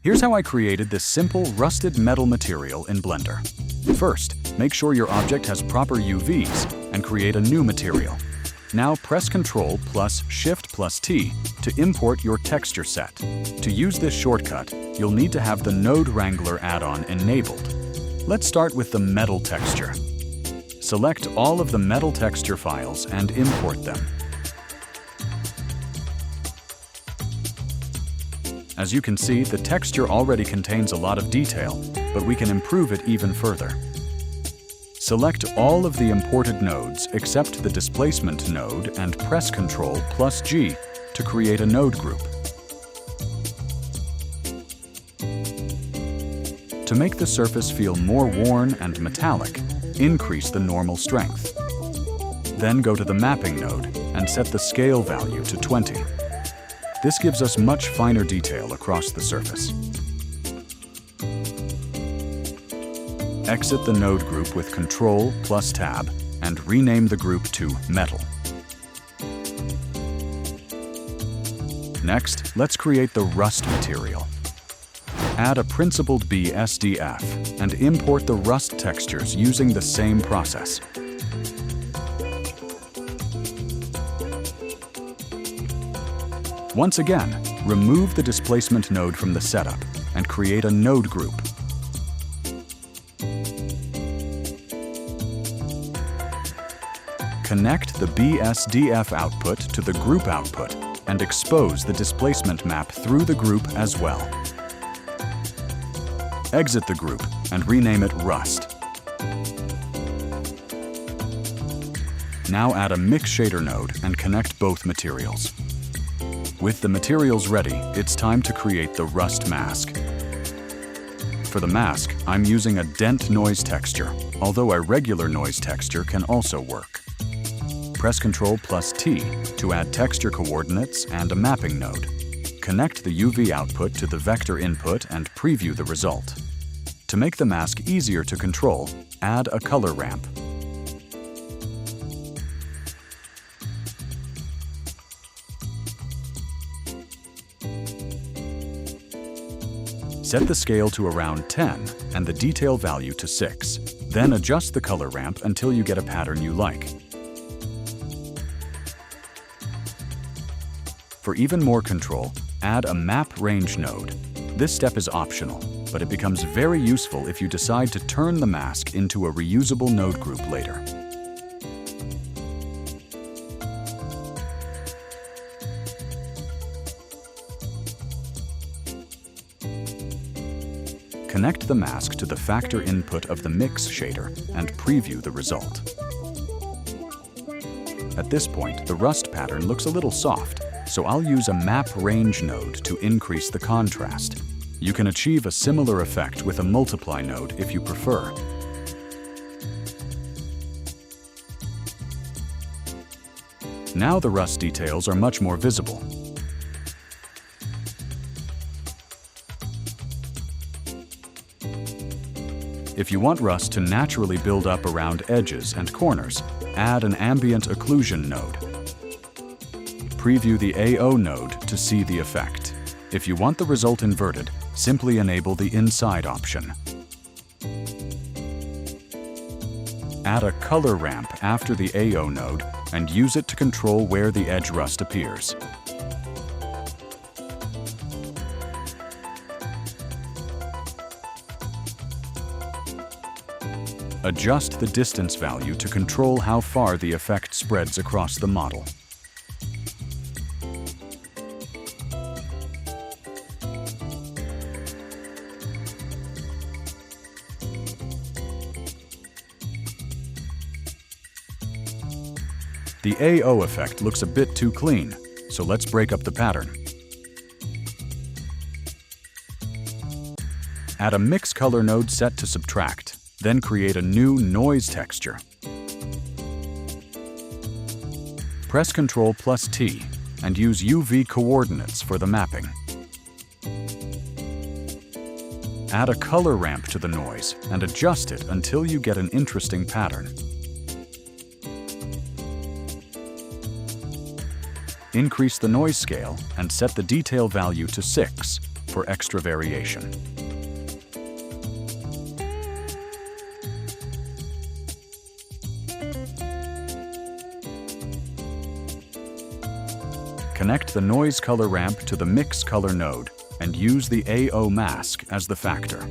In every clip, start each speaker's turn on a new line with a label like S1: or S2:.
S1: Here's how I created this simple rusted metal material in Blender. First, make sure your object has proper UVs and create a new material. Now press Ctrl plus Shift plus T to import your texture set. To use this shortcut, you'll need to have the Node Wrangler add-on enabled. Let's start with the metal texture. Select all of the metal texture files and import them. As you can see, the texture already contains a lot of detail, but we can improve it even further. Select all of the imported nodes except the displacement node and press Ctrl plus G to create a node group. To make the surface feel more worn and metallic, increase the normal strength. Then go to the mapping node and set the scale value to 20. This gives us much finer detail across the surface. Exit the node group with Ctrl plus Tab and rename the group to Metal. Next, let's create the rust material. Add a principled BSDF and import the rust textures using the same process. Once again, remove the displacement node from the setup and create a node group. Connect the BSDF output to the group output and expose the displacement map through the group as well. Exit the group and rename it Rust. Now add a Mix Shader node and connect both materials. With the materials ready, it's time to create the rust mask. For the mask, I'm using a dent noise texture, although a regular noise texture can also work. Press Ctrl plus T to add texture coordinates and a mapping node. Connect the UV output to the vector input and preview the result. To make the mask easier to control, add a color ramp. Set the scale to around 10 and the detail value to 6. Then adjust the color ramp until you get a pattern you like. For even more control, add a map range node. This step is optional, but it becomes very useful if you decide to turn the mask into a reusable node group later. Connect the mask to the factor input of the mix shader and preview the result. At this point, the rust pattern looks a little soft, so I'll use a map range node to increase the contrast. You can achieve a similar effect with a multiply node if you prefer. Now the rust details are much more visible. If you want rust to naturally build up around edges and corners, add an ambient occlusion node. Preview the AO node to see the effect. If you want the result inverted, simply enable the inside option. Add a color ramp after the AO node and use it to control where the edge rust appears. Adjust the distance value to control how far the effect spreads across the model. The AO effect looks a bit too clean, so let's break up the pattern. Add a mix color node set to subtract. Then create a new noise texture. Press Ctrl plus T and use UV coordinates for the mapping. Add a color ramp to the noise and adjust it until you get an interesting pattern. Increase the noise scale and set the detail value to 6. for extra variation. Connect the noise color ramp to the mix color node and use the AO mask as the factor.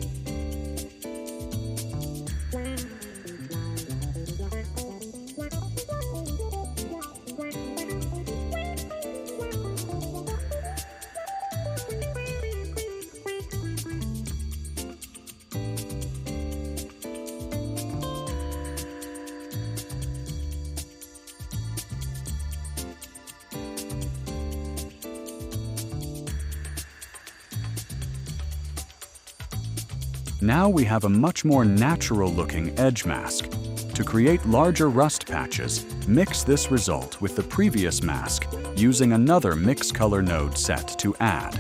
S1: Now we have a much more natural-looking edge mask. To create larger rust patches, mix this result with the previous mask using another mix color node set to add.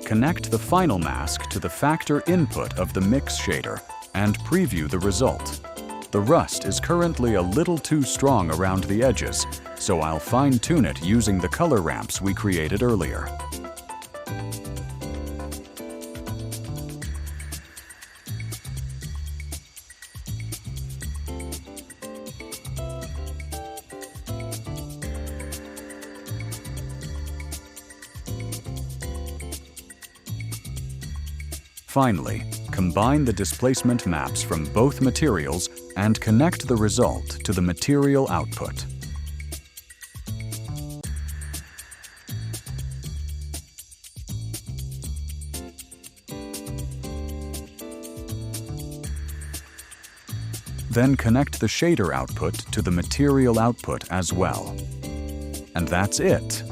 S1: Connect the final mask to the factor input of the mix shader and preview the result. The rust is currently a little too strong around the edges, so I'll fine-tune it using the color ramps we created earlier. Finally, combine the displacement maps from both materials and connect the result to the material output. Then connect the shader output to the material output as well. And that's it.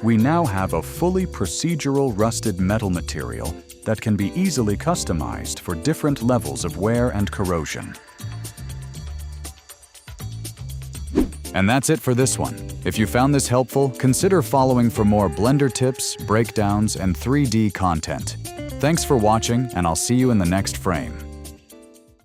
S1: We now have a fully procedural rusted metal material that can be easily customized for different levels of wear and corrosion. And that's it for this one. If you found this helpful, consider following for more Blender tips, breakdowns, and 3D content. Thanks for watching, and I'll see you in the next frame.